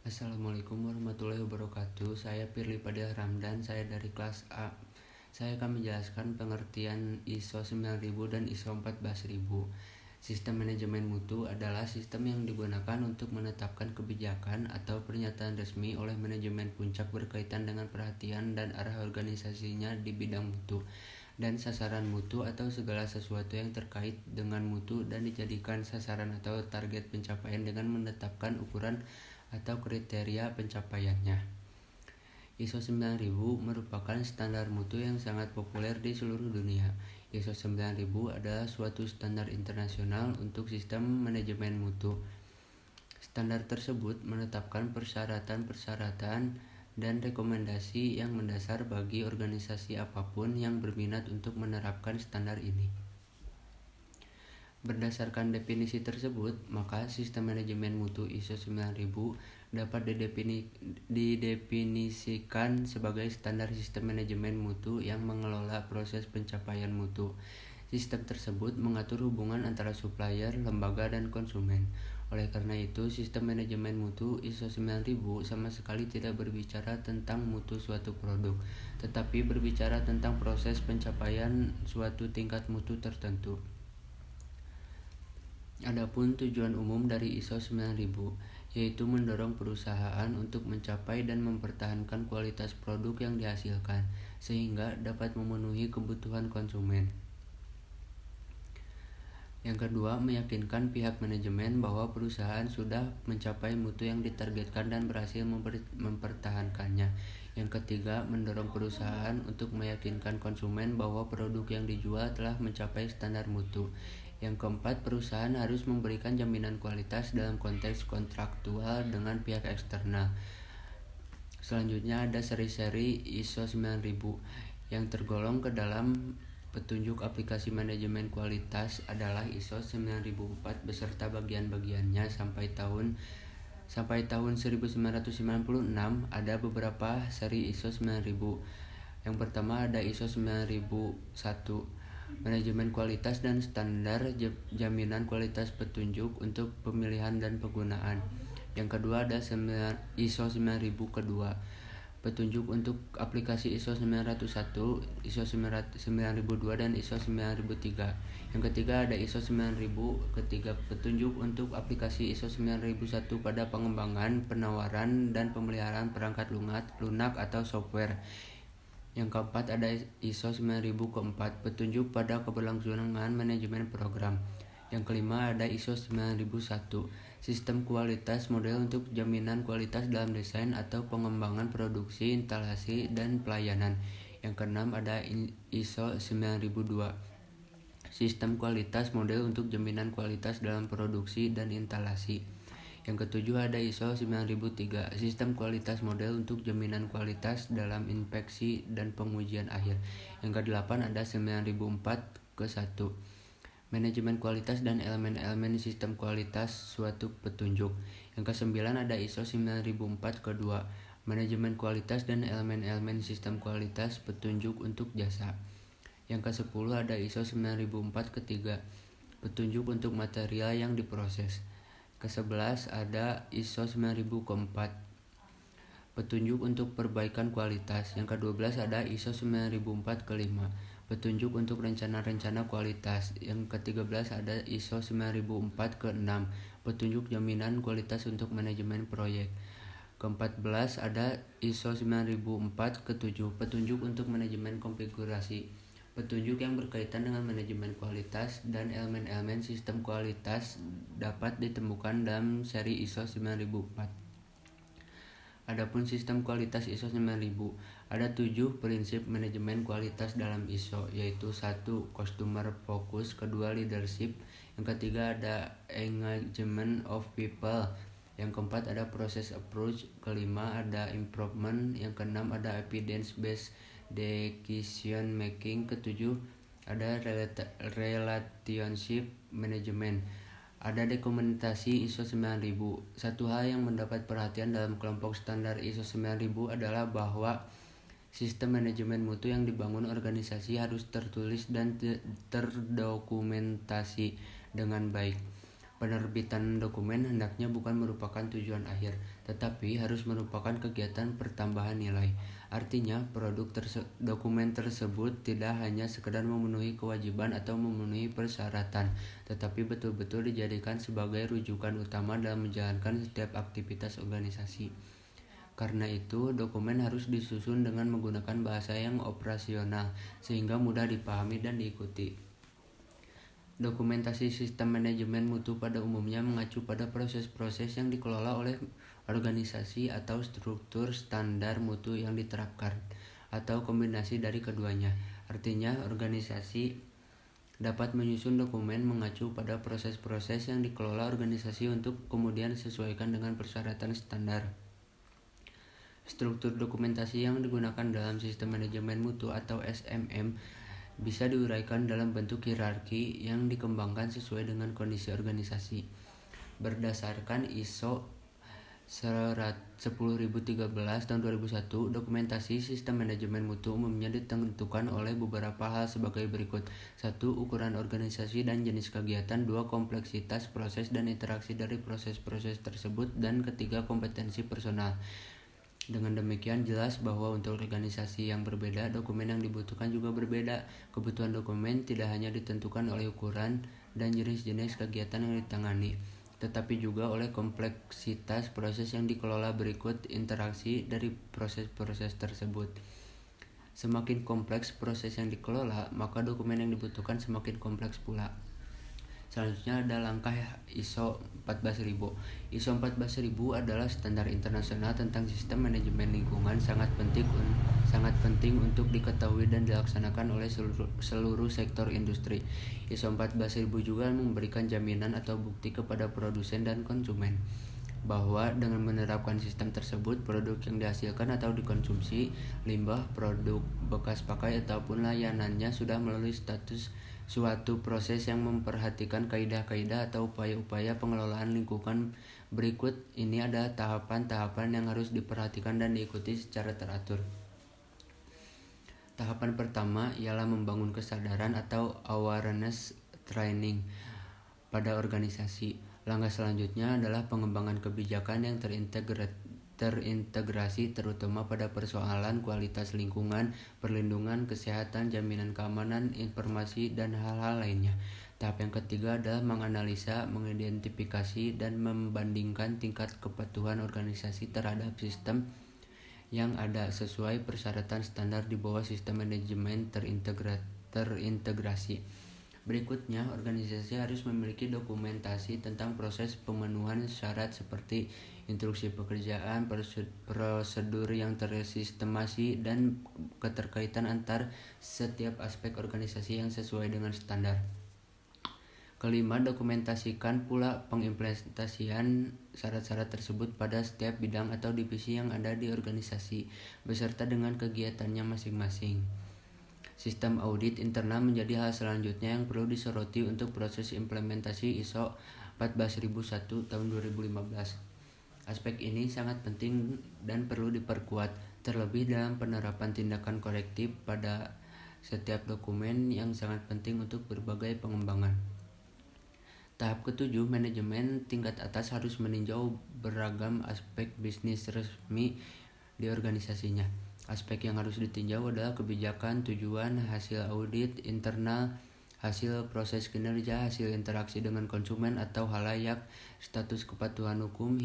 Assalamualaikum warahmatullahi wabarakatuh. Saya Firly Fadil Ramdan, saya dari kelas A. Saya akan menjelaskan pengertian ISO 9000 dan ISO 14000. Sistem manajemen mutu adalah sistem yang digunakan untuk menetapkan kebijakan atau pernyataan resmi oleh manajemen puncak berkaitan dengan perhatian dan arah organisasinya di bidang mutu dan sasaran mutu atau segala sesuatu yang terkait dengan mutu dan dijadikan sasaran atau target pencapaian dengan menetapkan ukuran atau kriteria pencapaiannya. ISO 9000 merupakan standar mutu yang sangat populer di seluruh dunia. ISO 9000 adalah suatu standar internasional untuk sistem manajemen mutu. Standar tersebut menetapkan persyaratan-persyaratan dan rekomendasi yang mendasar bagi organisasi apapun yang berminat untuk menerapkan standar ini. Berdasarkan definisi tersebut, maka sistem manajemen mutu ISO 9000 dapat didefinisikan sebagai standar sistem manajemen mutu yang mengelola proses pencapaian mutu. Sistem tersebut mengatur hubungan antara supplier, lembaga, dan konsumen. Oleh karena itu, sistem manajemen mutu ISO 9000 sama sekali tidak berbicara tentang mutu suatu produk, tetapi berbicara tentang proses pencapaian suatu tingkat mutu tertentu. Adapun tujuan umum dari ISO 9000 yaitu mendorong perusahaan untuk mencapai dan mempertahankan kualitas produk yang dihasilkan sehingga dapat memenuhi kebutuhan konsumen. Yang kedua, meyakinkan pihak manajemen bahwa perusahaan sudah mencapai mutu yang ditargetkan dan berhasil mempertahankannya. Yang ketiga, mendorong perusahaan untuk meyakinkan konsumen bahwa produk yang dijual telah mencapai standar mutu. Yang keempat, perusahaan harus memberikan jaminan kualitas dalam konteks kontraktual dengan pihak eksternal. Selanjutnya ada seri-seri ISO 9000 yang tergolong ke dalam petunjuk aplikasi manajemen kualitas adalah ISO 9004 beserta bagian-bagiannya sampai tahun 1996 ada beberapa seri ISO 9000. Yang pertama ada ISO 9001 manajemen kualitas dan standar jaminan kualitas petunjuk untuk pemilihan dan penggunaan. Yang kedua ada ISO 9000 kedua, petunjuk untuk aplikasi ISO 901, ISO 9002 dan ISO 9003. Yang ketiga ada ISO 9000 ketiga, petunjuk untuk aplikasi ISO 9001 pada pengembangan, penawaran dan pemeliharaan perangkat lunak atau software. Yang keempat ada ISO 9000 keempat, petunjuk pada keberlangsungan manajemen program. Yang kelima ada ISO 9001, sistem kualitas model untuk jaminan kualitas dalam desain atau pengembangan produksi, instalasi, dan pelayanan. Yang keenam ada ISO 9002, sistem kualitas model untuk jaminan kualitas dalam produksi dan instalasi. Yang ketujuh ada ISO 9003, sistem kualitas model untuk jaminan kualitas dalam inspeksi dan pengujian akhir. Yang kedelapan ada 9004 ke 1, manajemen kualitas dan elemen-elemen sistem kualitas suatu petunjuk. Yang kesembilan ada ISO 9004 ke 2, manajemen kualitas dan elemen-elemen sistem kualitas petunjuk untuk jasa. Yang ke-10 ada ISO 9004 ke 3, petunjuk untuk material yang diproses. Ke-11 ada ISO 9000 ke-4, petunjuk untuk perbaikan kualitas. Yang ke-12 ada ISO 9004 ke-5, petunjuk untuk rencana-rencana kualitas. Yang ke-13 ada ISO 9004 ke-6, petunjuk jaminan kualitas untuk manajemen proyek. Ke-14 ada ISO 9004 ke-7, petunjuk untuk manajemen konfigurasi. Petunjuk yang berkaitan dengan manajemen kualitas dan elemen-elemen sistem kualitas dapat ditemukan dalam seri ISO 9004. Adapun sistem kualitas ISO 9000, ada 7 prinsip manajemen kualitas dalam ISO, yaitu 1. Customer focus, kedua leadership, yang ketiga ada engagement of people, yang keempat ada process approach, kelima ada improvement, yang keenam ada evidence based decision making, ketujuh ada relationship management. Ada dokumentasi ISO 9000. Satu hal yang mendapat perhatian dalam kelompok standar ISO 9000 adalah bahwa sistem manajemen mutu yang dibangun organisasi harus tertulis dan terdokumentasi dengan baik. Penerbitan dokumen hendaknya bukan merupakan tujuan akhir, tetapi harus merupakan kegiatan pertambahan nilai. Artinya, dokumen tersebut tidak hanya sekedar memenuhi kewajiban atau memenuhi persyaratan, tetapi betul-betul dijadikan sebagai rujukan utama dalam menjalankan setiap aktivitas organisasi. Karena itu, dokumen harus disusun dengan menggunakan bahasa yang operasional, sehingga mudah dipahami dan diikuti. Dokumentasi sistem manajemen mutu pada umumnya mengacu pada proses-proses yang dikelola oleh organisasi atau struktur standar mutu yang diterapkan, atau kombinasi dari keduanya. Artinya, organisasi dapat menyusun dokumen mengacu pada proses-proses yang dikelola organisasi untuk kemudian disesuaikan dengan persyaratan standar. Struktur dokumentasi yang digunakan dalam sistem manajemen mutu atau SMM bisa diuraikan dalam bentuk hierarki yang dikembangkan sesuai dengan kondisi organisasi. Berdasarkan ISO 10013 tahun 2001, dokumentasi sistem manajemen mutu umumnya ditentukan oleh beberapa hal sebagai berikut. 1. Ukuran organisasi dan jenis kegiatan. 2. Kompleksitas proses dan interaksi dari proses-proses tersebut. Dan ketiga, kompetensi personal. Dengan demikian jelas bahwa untuk organisasi yang berbeda, dokumen yang dibutuhkan juga berbeda. Kebutuhan dokumen tidak hanya ditentukan oleh ukuran dan jenis-jenis kegiatan yang ditangani, tetapi juga oleh kompleksitas proses yang dikelola berikut interaksi dari proses-proses tersebut. Semakin kompleks proses yang dikelola, maka dokumen yang dibutuhkan semakin kompleks pula. Selanjutnya ada langkah ISO 14000. ISO 14000 adalah standar internasional tentang sistem manajemen lingkungan, sangat penting untuk diketahui dan dilaksanakan oleh seluruh sektor industri. ISO 14000 juga memberikan jaminan atau bukti kepada produsen dan konsumen bahwa dengan menerapkan sistem tersebut, produk yang dihasilkan atau dikonsumsi, limbah, produk bekas pakai ataupun layanannya sudah melalui suatu proses yang memperhatikan kaidah-kaidah atau upaya-upaya pengelolaan lingkungan. Berikut ini ada tahapan-tahapan yang harus diperhatikan dan diikuti secara teratur. Tahapan pertama ialah membangun kesadaran atau awareness training pada organisasi. Langkah selanjutnya adalah pengembangan kebijakan yang terintegrasi terutama pada persoalan kualitas lingkungan, perlindungan, kesehatan, jaminan keamanan, informasi, dan hal-hal lainnya. Tahap yang ketiga adalah menganalisa, mengidentifikasi, dan membandingkan tingkat kepatuhan organisasi terhadap sistem yang ada sesuai persyaratan standar di bawah sistem manajemen terintegrasi. Berikutnya, organisasi harus memiliki dokumentasi tentang proses pemenuhan syarat seperti instruksi pekerjaan, prosedur yang tersistemasi, dan keterkaitan antar setiap aspek organisasi yang sesuai dengan standar. Kelima, dokumentasikan pula pengimplementasian syarat-syarat tersebut pada setiap bidang atau divisi yang ada di organisasi, beserta dengan kegiatannya masing-masing. Sistem audit internal menjadi hal selanjutnya yang perlu disoroti untuk proses implementasi ISO 14001 tahun 2015. Aspek ini sangat penting dan perlu diperkuat, terlebih dalam penerapan tindakan korektif pada setiap dokumen yang sangat penting untuk berbagai pengembangan. Tahap ketujuh, manajemen tingkat atas harus meninjau beragam aspek bisnis resmi di organisasinya. Aspek yang harus ditinjau adalah kebijakan, tujuan, hasil audit internal, hasil proses kinerja, hasil interaksi dengan konsumen atau halayak, status kepatuhan hukum,